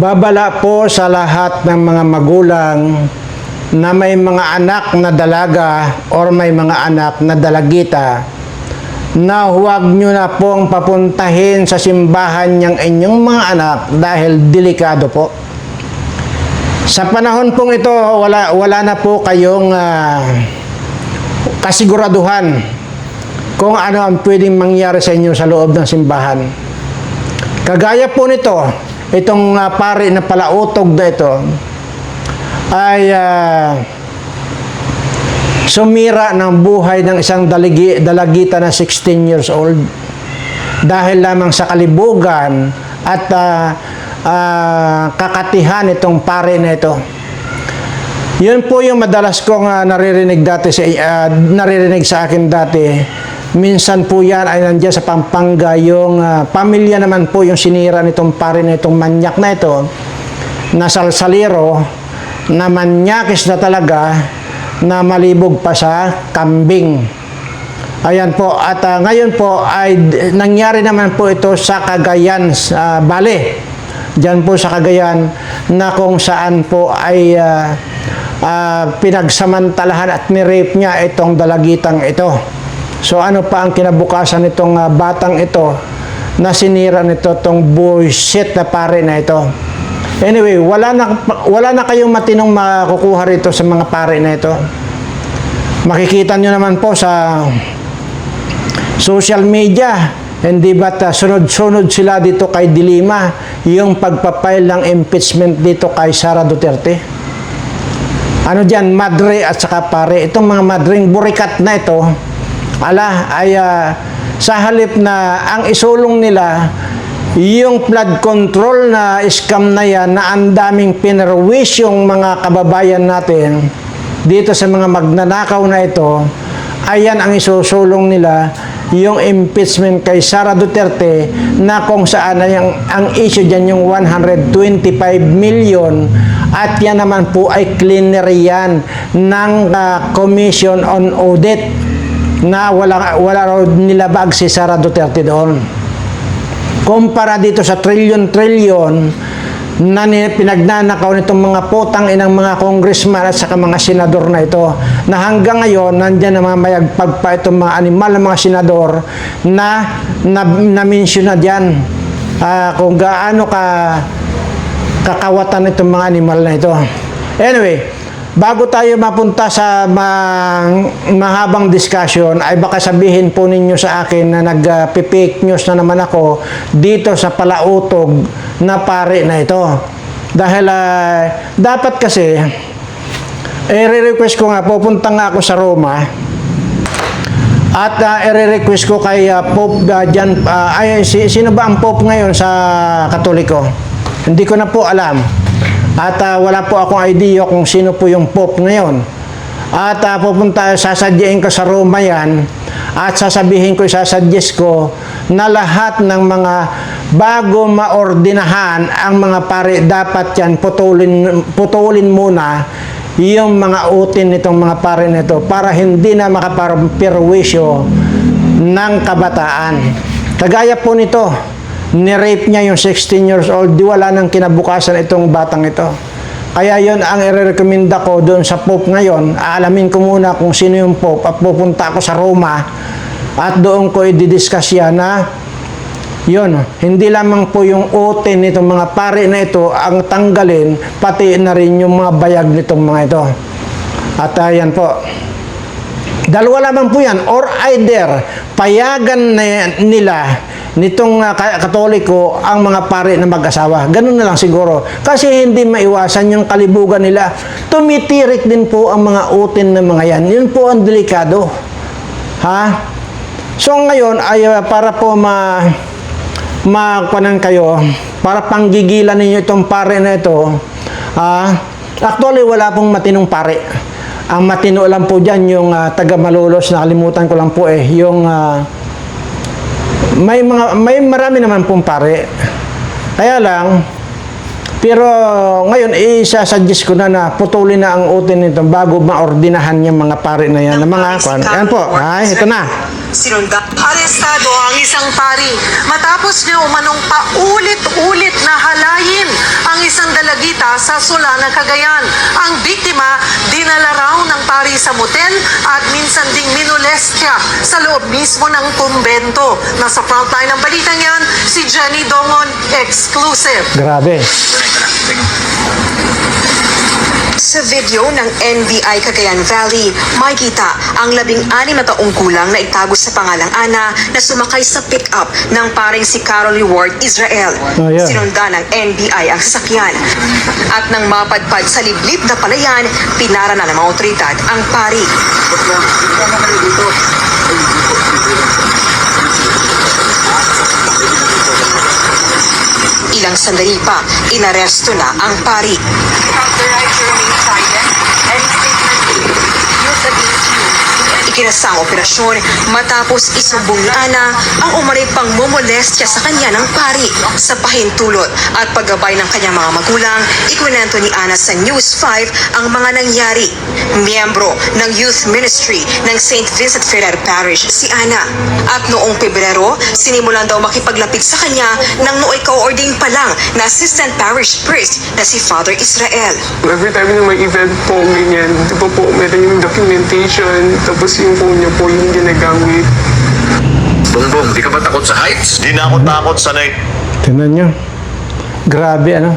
Babala po sa lahat ng mga magulang na may mga anak na dalaga or may mga anak na dalagita na huwag nyo na pong papuntahin sa simbahan ng inyong mga anak dahil delikado po. Sa panahon pong ito, wala na po kayong kasiguraduhan kung ano ang pwedeng mangyari sa inyo sa loob ng simbahan. Kagaya po nito, itong pari na palautog na ito ay sumira ng buhay ng isang dalagita na 16 years old dahil lamang sa kalibugan at kakatihan itong pari na ito. Yun po yung madalas kong naririnig sa akin dati. Minsan po yan ay nandiyan sa Pampanga, yung pamilya naman po yung sinira nitong pare na itong manyak na ito, na salsalero, na manyakis na talaga, na malibog pa sa kambing. Ayan po, at ngayon po ay nangyari naman po ito sa Cagayan, Bale. Diyan po sa Cagayan, na kung saan po ay pinagsamantalahan at nirape niya itong dalagitang ito. So ano pa ang kinabukasan nitong batang ito na sinira nito itong bullshit na pare na ito. Anyway, wala na kayong matinong makukuha rito sa mga pare na ito. Makikita nyo naman po sa social media, hindi ba't sunod-sunod sila dito kay Dilima yung pagpapile ng impeachment dito kay Sara Duterte. Ano dyan, madre at saka pare. Itong mga madring burikat na ito, ay sa halip na ang isulong nila yung flood control na scam na yan, na ang daming pinarwish yung mga kababayan natin dito sa mga magnanakaw na ito, ayan ang isusulong nila, yung impeachment kay Sara Duterte, na kung saan ang issue dyan yung 125 million, at yan naman po ay cleaner yan ng Commission on Audit, na wala raw nilabag si Sara Duterte doon. Kumpara dito sa trilyon-trilyon na pinagnanakaw nitong mga putang inang mga congressman at saka mga senador na ito, na hanggang ngayon nandyan na mamayagpag pa itong mga animal ng mga senador na-mention na dyan kung gaano kakawatan itong mga animal na ito. Anyway, bago tayo mapunta sa mahabang discussion, ay baka sabihin po ninyo sa akin na nag-fake news na naman ako dito sa palautog na pare na ito. Dahil dapat kasi, i-request ko nga, pupunta nga ako sa Roma, at i-request ko kay Pope Jan, sino ba ang Pope ngayon sa Katoliko? Hindi ko na po alam. At wala po akong idea kung sino po yung Pope ngayon. At sasadyain ko sa Roma yan, at sasuggest ko na lahat ng mga bago maordinahan ang mga pare, dapat yan putulin muna yung mga utin nitong mga pare nito para hindi na makaperwisyo ng kabataan. Kagaya po nito, ni-rape niya yung 16 years old, di wala nang kinabukasan itong batang ito. Kaya yon ang i-recommenda ko doon sa Pope ngayon. Aalamin ko muna kung sino yung Pope at pupunta ako sa Roma at doon ko i-discuss yan na yun, hindi lamang po yung utin nitong mga pare na ito ang tanggalin, pati na rin yung mga bayag nitong mga ito. At yan po. Dalawa lamang po yan, or either payagan nila nitong Katoliko ang mga pare na mag-asawa. Ganun na lang siguro. Kasi hindi maiwasan yung kalibugan nila. Tumitirik din po ang mga utin ng mga yan. Yun po ang delikado. Ha? So ngayon ay para po makunan kayo, para panggigilan ninyo itong pare na ito, actually wala pong matinong pare. Ang matino lang po dyan yung taga Malolos, nakalimutan ko lang po yung may marami naman pong pare. Kaya lang, pero ngayon isa-suggest ko na putulin na ang utin nito bago maordinahan yung mga pare na yan. Ng mga, yan po, ito na. Sinunda. Arestado ang isang pari matapos niya umanong paulit-ulit na halayin ang isang dalagita sa Sula ng Cagayan. Ang biktima, dinala raw ng pari sa motel at minsan ding minolestya sa loob mismo ng kumbento. Nasa frontline ng balitang yan, si Jenny Dongon, exclusive. Grabe. Sa video ng NBI Cagayan Valley, makikita ang 16 na taong gulang na itago sa pangalang Ana na sumakay sa pick-up ng paring si Carol Reward Israel. Oh, yeah. Sinundan ng NBI ang sasakyan. At nang mapadpad sa liblib na palayan, pinara na ng mga otoridad ang pari. Ilang sandali pa, inaresto na ang pari. Ikinasang operasyon matapos isumbong ni Ana ang umaray pang mumolestya sa kanya ng pari sa pahintulot at paggabay ng kanyang mga magulang. Ikwento ni Ana sa News 5 ang mga nangyari. Miyembro ng Youth Ministry ng St. Vincent Ferrer Parish si Ana. At noong Pebrero, sinimulan daw makipaglapit sa kanya ng nooy co-ordained pa lang na Assistant Parish Priest na si Father Israel. Every time na may event po, ganyan, di ba po, meron yung documentation, tapos yung phone niya po yung ginagamit. Bongbong, di ka ba takot sa heights? Di na ako takot, sanay. Tingnan nyo. Grabe, ano?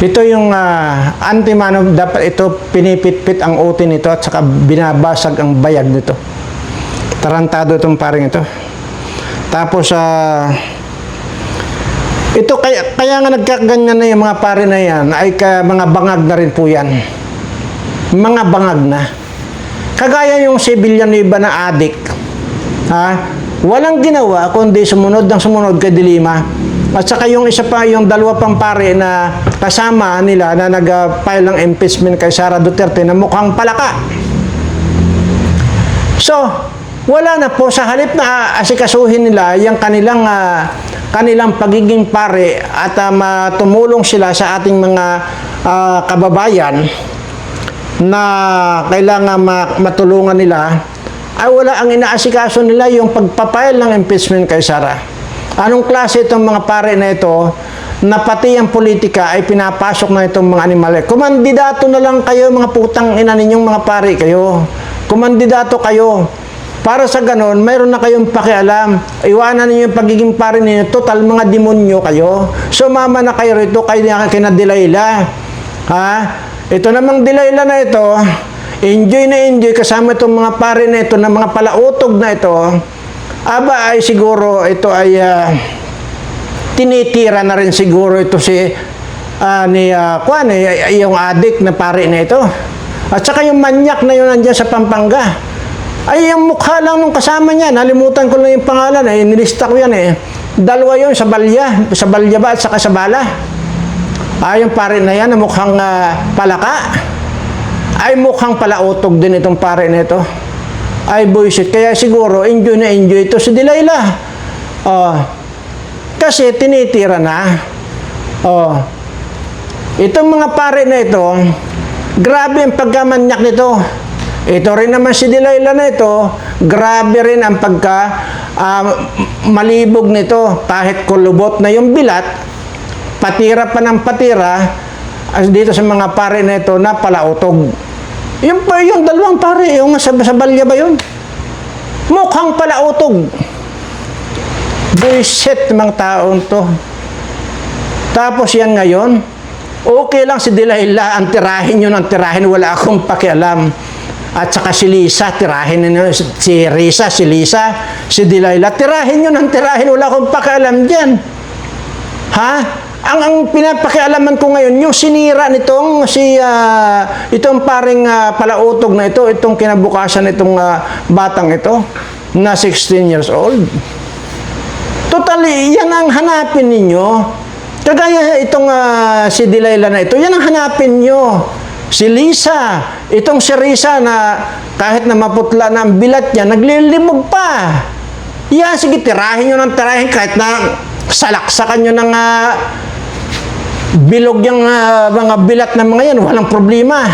Ito yung anti-mano, dapat ito pinipitpit ang uti nito at saka binabasag ang bayag nito. Tarantado itong paring ito. Tapos, ito kaya nga nagkaganyan na yung mga pare na yan ay mga bangag na rin po yan. Mga bangag na. Kagaya yung si Villanueva na adik. Walang ginawa kundi sumunod kay Dilima. At saka yung isa pa, yung dalawa pang pare na kasama nila na nag-file ng impeachment kay Sara Duterte na mukhang palaka. So, wala na po sa halip na asikasuhin nila yung kanilang pagiging pare at tumulong sila sa ating mga kababayan na kailangan matulungan nila, ay wala ang inaasikaso nila yung pagpapile ng impeachment kay Sara. Anong klase itong mga pare na ito na pati ang politika ay pinapasok na itong mga animal? Kumandidato na lang kayo, mga putang ina ninyong mga pare kayo. Kumandidato kayo. Para sa ganon, mayroon na kayong pakialam. Iwanan niyo yung pagiging pare ninyo. Total, mga demonyo kayo. Sumama na kayo rito kina Delilah. Ito namang Delilah na ito, enjoy na enjoy kasama itong mga pare na ito, na mga palautog na ito. Aba ay siguro ito ay tinitira na rin siguro ito si yung adik na pare na ito. At saka yung manyak na yun nandiyan sa Pampanga. Ay, yung mukha lang nung kasama niya, nalimutan ko lang yung pangalan, nilista ko yan Dalawa yun, sa Balya ba at saka sa Bala. Yung pare na yan na mukhang palaka. Ay, mukhang palautog din itong pare na ito. Ay, buisit. Kaya siguro, enjoy na enjoy ito si Delilah. Kasi tinitira na. Itong mga pare na ito, grabe ang pagkamanyak nito. Ito rin naman si Delilah na ito, grabe rin ang malibog nito. Kahit kulubot na yung bilat, patira pa ng patira, dito sa mga pare na ito na palautog. Yung dalawang pare, yung sa Balya ba yun? Mukhang palautog. Buisit mga taon to. Tapos yan ngayon, okay lang si Delilah, ang tirahin nyo ng tirahin, wala akong pakialam. At saka si Lisa, tirahin nyo, si Risa, si Lisa, si Delilah, tirahin nyo ng tirahin, wala akong pakialam dyan. Ang pinapakialaman ko ngayon, yung sinira nitong itong paring palautog na ito, itong kinabukasan itong batang ito, na 16 years old. Totally, yan ang hanapin ninyo. Kagaya itong si Delilah na ito, yan ang hanapin nyo. Si Lisa, itong si Risa na kahit na maputla na ang bilat niya, naglilibog pa. Yan, sige, tirahin nyo ng tirahin kahit na salaksakan nyo ng bilog yung mga bilat na mga yan, walang problema.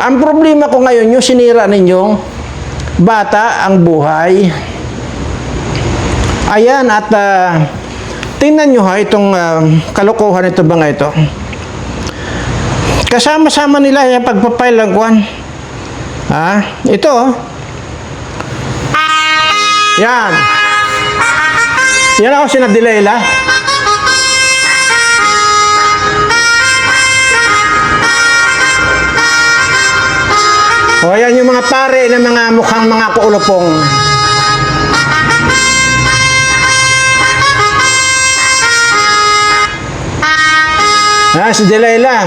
Ang problema ko ngayon, yung sinira ninyong bata ang buhay. Ayan, at tingnan nyo ha, itong kalokohan ito ba nga ito. Kasama-sama nila yung pagpapile ng kwan. Ito. Yan. Yan ako sinadilayla. O yan yung mga pare ng mga mukhang mga kuulupong. Si Delilah.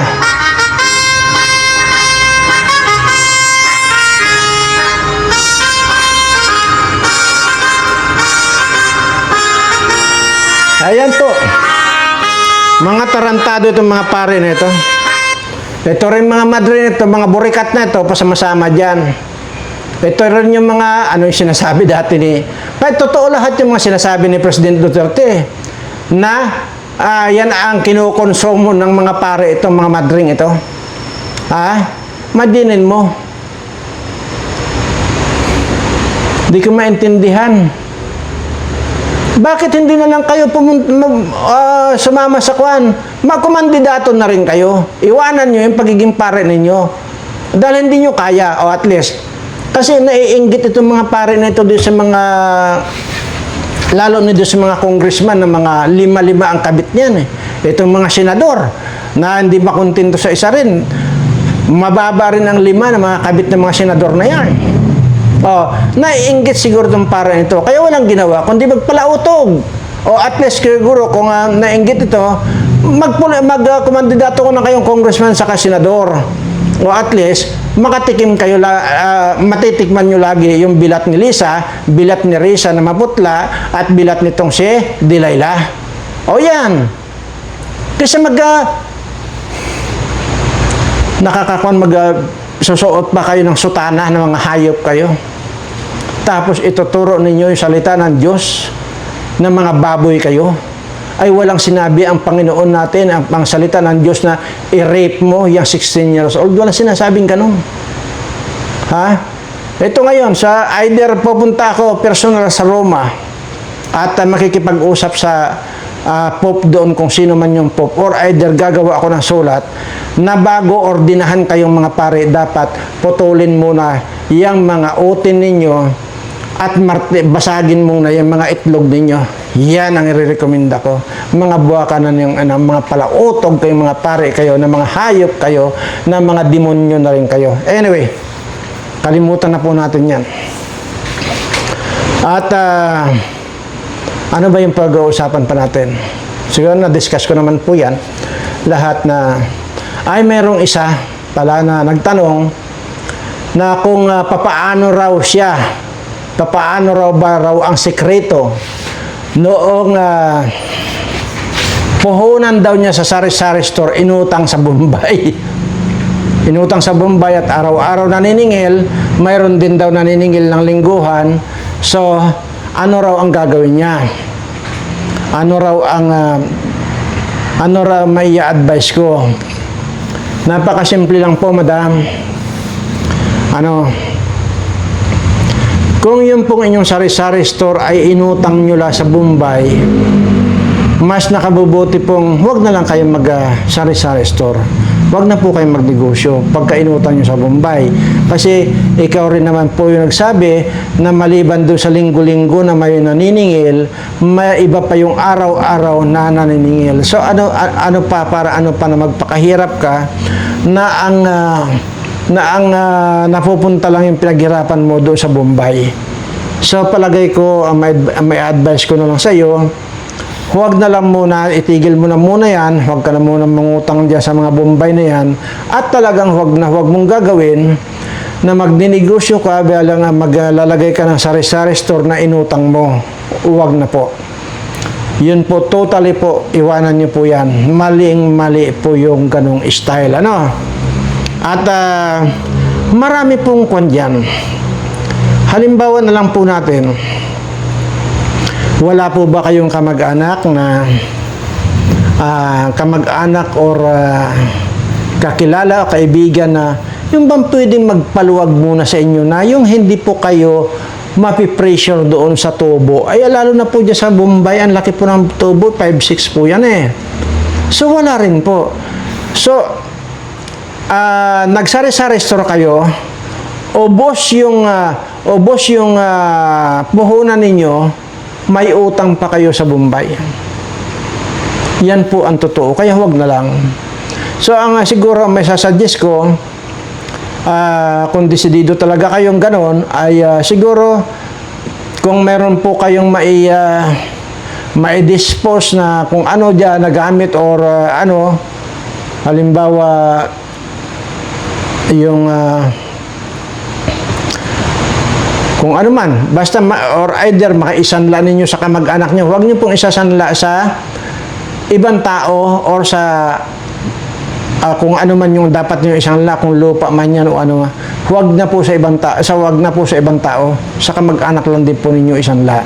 Ayan po. Mga tarantado itong mga pare na ito. Ito rin mga madre nito, mga burikat na ito, pasama-sama dyan. Ito rin yung mga, ano yung sinasabi dati ni, totoo lahat yung mga sinasabi ni President Duterte, na yan ang kinukonsumo ng mga pare itong mga madring ito. Madinin mo. Di ko maintindihan. Bakit hindi na lang kayo sumama sa kwan? Magkumandidato na rin kayo. Iwanan nyo yung pagiging pare ninyo. Dahil hindi nyo kaya, o at least. Kasi naiinggit itong mga pare na ito doon sa mga, lalo na doon sa mga congressman na mga lima-lima ang kabit niyan. Itong mga senador na hindi makontento sa isa rin. Mababa rin ang 5 na mga kabit ng mga senador na yan. Naiinggit siguro itong para nito. Kaya walang ginawa, kundi magpalautog. O at least siguro kung nainggit ito, magkumandidato ko na kayong congressman sa senador. O at least, makatikim kayo, matitikman nyo lagi yung bilat ni Lisa, bilat ni Risa na maputla, at bilat nitong si Delilah. O yan. Kasi susuot pa kayo ng sutana ng mga hayop kayo. Tapos ituturo ninyo yung salita ng Diyos na mga baboy kayo. Ay walang sinabi ang Panginoon natin, ang salita ng Diyos na i-rape mo yung 16 years old. Walang sinasabing ganun. Ito ngayon, either pupunta ako personal sa Roma at makikipag-usap sa Pope doon kung sino man yung Pope, or either gagawa ako ng sulat na bago ordinahan kayong mga pare, dapat putulin muna yung mga utin ninyo at basagin muna yung mga itlog ninyo. Yan ang i-recommenda ko. Mga buwakanan yung mga palautog kayong mga pare kayo, na mga hayop kayo, na mga demonyo na rin kayo. Anyway, kalimutan na po natin yan. At ano ba yung pag-uusapan pa natin? Siguro na-discuss ko naman po yan. Lahat na, merong isa pala na nagtanong na kung papaano raw ang sekreto noong puhunan daw niya sa sari-sari store, inutang sa Bombay. Inutang sa Bombay at araw-araw naniningil, mayroon din daw naniningil ng lingguhan. So, ano raw ang gagawin niya? Ano raw may i-advise ko? Napakasimple lang po, madam. Kung yung pong inyong sari-sari store ay inutang nyo lang sa Bombay, mas nakabubuti pong huwag na lang kayo mag-sari-sari store. Huwag na po kayong magnegosyo pagka inutang nyo sa Bombay. Kasi ikaw rin naman po yung nagsabi na maliban doon sa linggo-linggo na may naniningil, may iba pa yung araw-araw na naniningil. So ano pa na magpakahirap ka na ang napupunta lang yung pinaghirapan mo doon sa Bombay. So palagay ko, may advice ko na lang sa iyo, huwag na lang muna, itigil mo na muna yan, huwag ka na muna mangutang dyan sa mga Bombay na yan, at talagang huwag mong gagawin na magninegosyo ka, lang maglalagay ka ng sari-sari store na inutang mo. Huwag na po. Yun po, totally po, iwanan nyo po yan. Maling-mali po yung ganong style. At marami pong kwan dyan. Halimbawa na lang po natin, wala po ba kayong kamag-anak na or kakilala o kaibigan na yung bang pwedeng magpaluwag muna sa inyo na yung hindi po kayo mapipressure doon sa tubo. Ay, lalo na po dyan sa Bombay, ang laki po ng tubo, 5'6" po yan eh. So, wala rin po. So, nagsari-sari store kayo, ubos yung puhunan ninyo, may utang pa kayo sa Bombay. Yan po ang totoo, kaya huwag na lang. So, ang siguro may sasuggest ko, kung desidido talaga kayong ganon, ay siguro, kung meron po kayong mai-dispose na kung ano dyan nagamit or halimbawa, yung kung ano man, basta or either makaisanla ninyo sa kamag-anak nyo, huwag nyo pong isasanla sa ibang tao or sa kung ano man yung dapat nyo isanla, kung lupa man yan o ano, huwag na po sa ibang tao, sa kamag-anak lang din po ninyo isanla.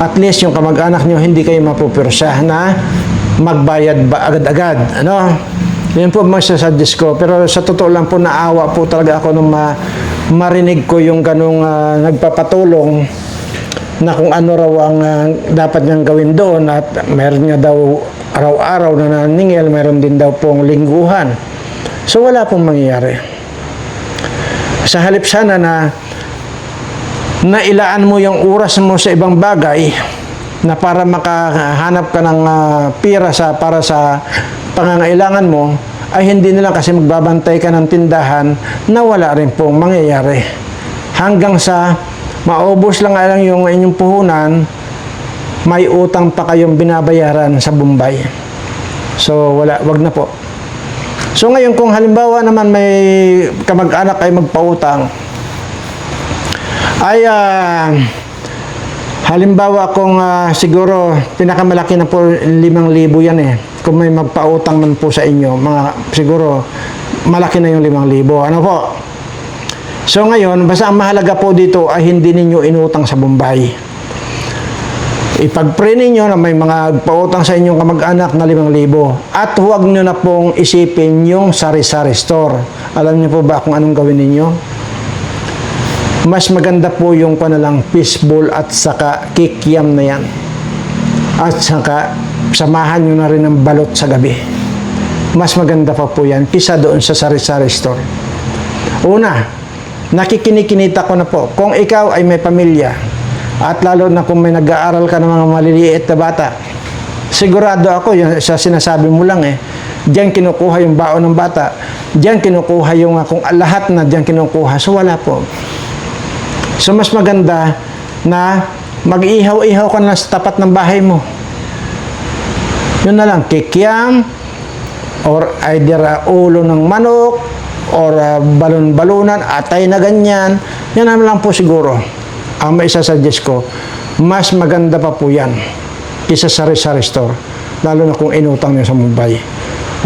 At least yung kamag-anak nyo hindi kayo mapupirsa na magbayad ba agad-agad, ano? Yan po masasuggest ko, pero sa totoo lang po naawa po talaga ako nung marinig ko yung ganong nagpapatulong na kung ano raw ang dapat niyang gawin doon at meron nga daw araw-araw na naningil, meron din daw pong lingguhan. So wala pong mangyayari. Sa halip sana na nailaan mo yung oras mo sa ibang bagay na para makahanap ka ng pira para sa pangangailangan mo, ay hindi na lang kasi magbabantay ka ng tindahan na wala rin pong mangyayari. Hanggang sa maubos lang yung inyong puhunan, may utang pa kayong binabayaran sa Bombay. So, wag na po. So, ngayon kung halimbawa naman may kamag-anak ay magpautang, ay halimbawa kung siguro pinakamalaki na po 5,000 yan eh. Kung may magpautang man po sa inyo, siguro malaki na yung 5,000. Ano po? So ngayon, basta ang mahalaga po dito ay hindi ninyo inutang sa Bombay. Ipag-pray ninyo na may mga pautang sa inyong kamag-anak na 5,000. At huwag nyo na pong isipin yung sari-sari store. Alam niyo po ba kung anong gawin ninyo? Mas maganda po yung panalang fishbowl at saka kikiam na yan. At saka samahan nyo na rin ng balot sa gabi. Mas maganda pa po yan kisa doon sa sari-sari store. Una, nakikinikinita ko na po, kung ikaw ay may pamilya, at lalo na kung may nag-aaral ka ng mga maliliit na bata, sigurado ako, yung sa sinasabi mo lang diyan kinukuha yung baon ng bata, diyan kinukuha yung, kung lahat na diyan kinukuha, so wala po. So mas maganda na mag-ihaw-ihaw ka na sa tapat ng bahay mo. Yun na lang, kikiam, or either ulo ng manok, or balon-balunan, atay na ganyan. Yan naman lang po siguro. Ang may isasuggest ko, mas maganda pa po yan kisa sari-sari store. Lalo na kung inutang nyo sa Mumbai.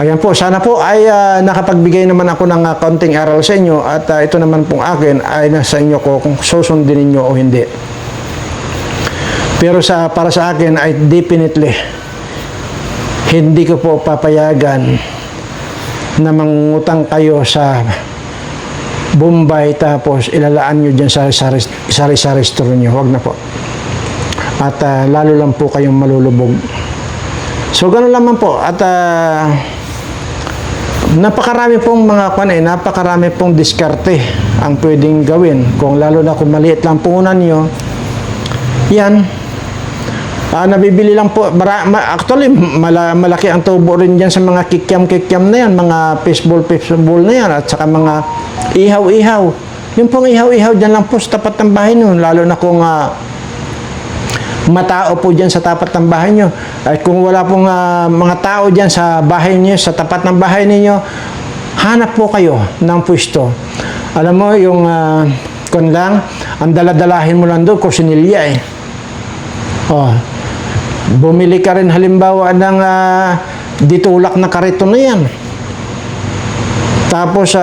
Ayan po, sana po ay nakapagbigay naman ako ng kaunting aral sa inyo at ito naman pong akin ay nasa inyo ko kung susundin ninyo o hindi. Pero para sa akin ay definitely hindi ko po papayagan na mangutang kayo sa Bombay tapos ilalaan nyo dyan sa sari-sari store nyo. Huwag na po. At lalo lang po kayong malulubog. So, ganun naman po. At napakarami pong napakarami pong diskarte ang pwedeng gawin. Kung lalo na kung maliit lang puhunan nyo, yan. Nabibili lang po, actually, malaki ang tubo rin dyan sa mga kikiam na yan, mga fishbowl na yan, at saka mga ihaw-ihaw. Yung pong ihaw-ihaw dyan lang po sa tapat ng bahay nyo, lalo na kung matao po dyan sa tapat ng bahay nyo. At kung wala pong mga tao dyan sa bahay nyo, sa tapat ng bahay ninyo, hanap po kayo ng pwesto. Alam mo, yung kung lang, ang daladalahin mo lang doon, kusinilya bumili ka rin halimbawa ng ditulak na kariton na yan. Tapos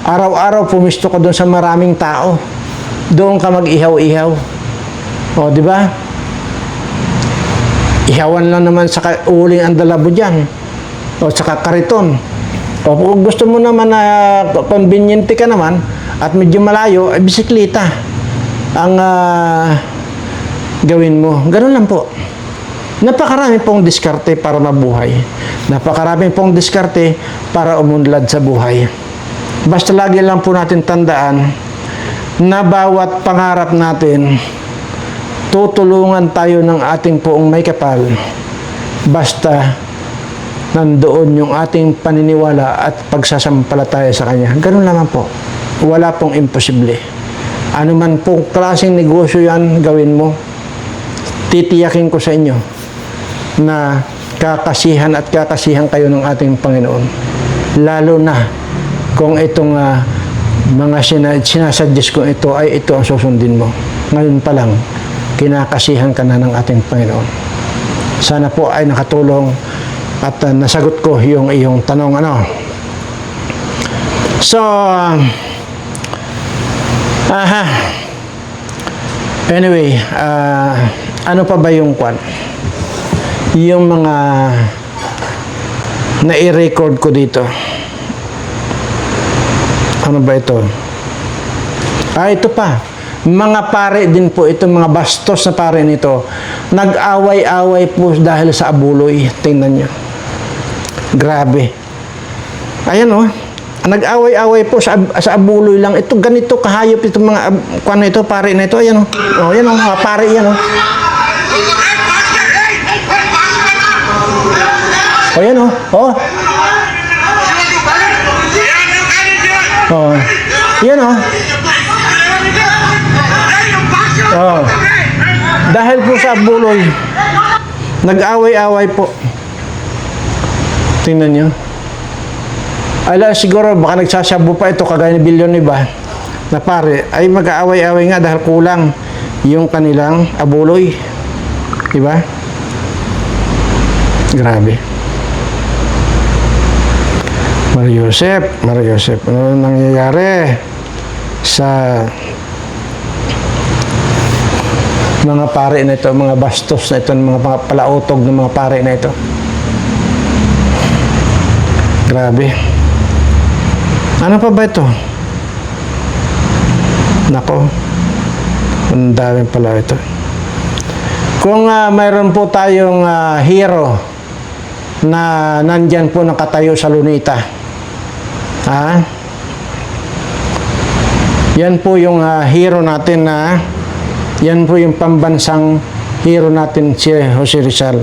araw-araw pumisto ka doon sa maraming tao. Doon ka mag-ihaw-ihaw. Di ba? Ihawan lang naman sa uling ang dalabo dyan. Saka kariton. O kung gusto mo naman na conveniente ka naman at medyo malayo, ay bisikleta ang gawin mo. Ganun lang po. Napakarami pong diskarte para mabuhay. Napakarami pong diskarte para umunlad sa buhay. Basta lagi lang po natin tandaan na bawat pangarap natin, tutulungan tayo ng ating poong may kapal. Basta nandoon yung ating paniniwala at pagsasampalataya sa Kanya. Ganun naman po. Wala pong imposible. Ano man pong klaseng negosyo yan, gawin mo. Titiyakin ko sa inyo na kakasihan at kakasihan kayo ng ating Panginoon. Lalo na kung itong mga sinasuggest ko ito ay ito ang susundin mo. Ngayon pa lang, kinakasihan ka na ng ating Panginoon. Sana po ay nakatulong at nasagot ko yung iyong tanong. So, anyway, ano pa ba yung kwan? Yung mga na-i-record ko dito. Ano ba ito? Ito pa. Mga pare din po ito, mga bastos na pare nito. Nag-away-away po dahil sa abuloy. Tingnan nyo. Grabe. Ayan o. Nag-away-away po sa abuloy lang. Ito, ganito kahayop itong mga kwan na ito, pare na ito. Ayan o. O, ayan o, mga pare yan o. O, ayan o. O. O. Ayan o. Oh. Dahil po sa buloy, nag-away-away po. Tingnan nyo. Ala, siguro baka nagsasabu pa ito kagaya ni Bilyon iba na pare ay mag-aaway-away nga dahil kulang yung kanilang abuloy. Diba? Grabe. Mario Joseph, ano nangyayari sa mga pare na ito, mga bastos na ito, mga palautog ng mga pare na ito? Grabe. Ano pa ba ito? Nako, ang dami pala ito. Kung mayroon po tayong hero na nandyan po nakatayo sa lunita, yan po yung hero natin na yan po yung pambansang hero natin, si Jose Rizal.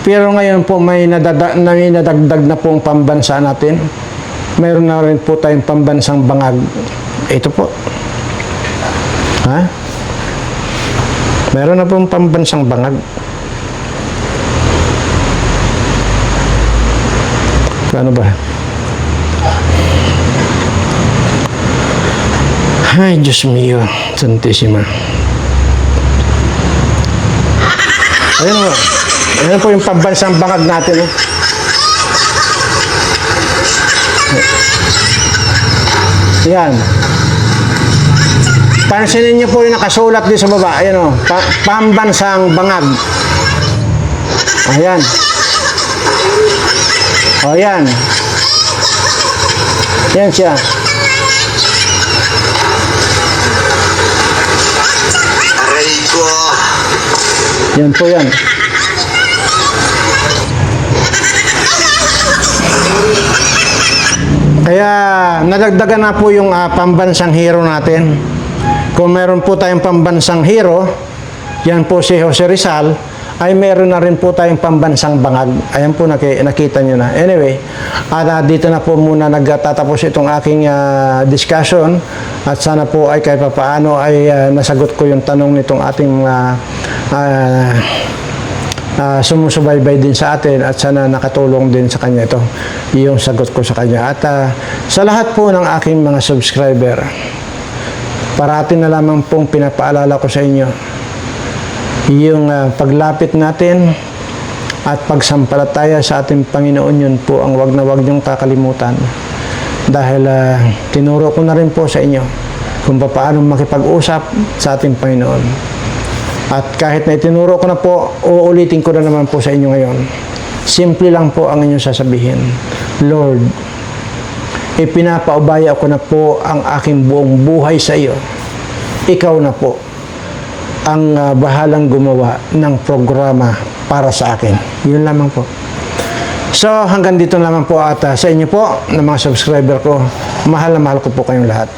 Pero ngayon po may nadagdag na pong pambansa natin. Mayroon na rin po tayong pambansang bangag. Ito po. Mayroon na pong pambansang bangag. Ano ba? Ay, Diyos mio, Santissima. Ayan mo. Ayan po yung pambansang bangag natin. Yan. Pansinin niyo po yung nakasulat din sa baba. Ayan o. Pambansang bangag. Ayan. O yan. Yan siya. Aray ko! Yan po yan. Kaya nadagdagan na po yung pambansang hero natin. Kung meron po tayong pambansang hero, yan po si Jose Rizal, ay meron na rin po tayong pambansang bangag. Ayan po, nakita nyo na. Anyway, dito na po muna nagtatapos itong aking discussion at sana po ay kahit papaano ay nasagot ko yung tanong nitong ating sumusubaybay din sa atin at sana nakatulong din sa kanya ito, yung sagot ko sa kanya. At sa lahat po ng aking mga subscriber, parati na lamang pong pinapaalala ko sa inyo yung paglapit natin at pagsampalataya sa ating Panginoon, yun po ang wag na wag niyong kakalimutan. Dahil tinuro ko na rin po sa inyo kung paano makipag-usap sa ating Panginoon. At kahit na itinuro ko na po, uulitin ko na naman po sa inyo ngayon. Simple lang po ang inyong sasabihin. Lord, ipinapaubaya ko na po ang aking buong buhay sa iyo. Ikaw na po ang bahalang gumawa ng programa para sa akin. Yun lamang po. So, hanggang dito lamang po at sa inyo po, ng mga subscriber ko, mahal na mahal ko po kayong lahat.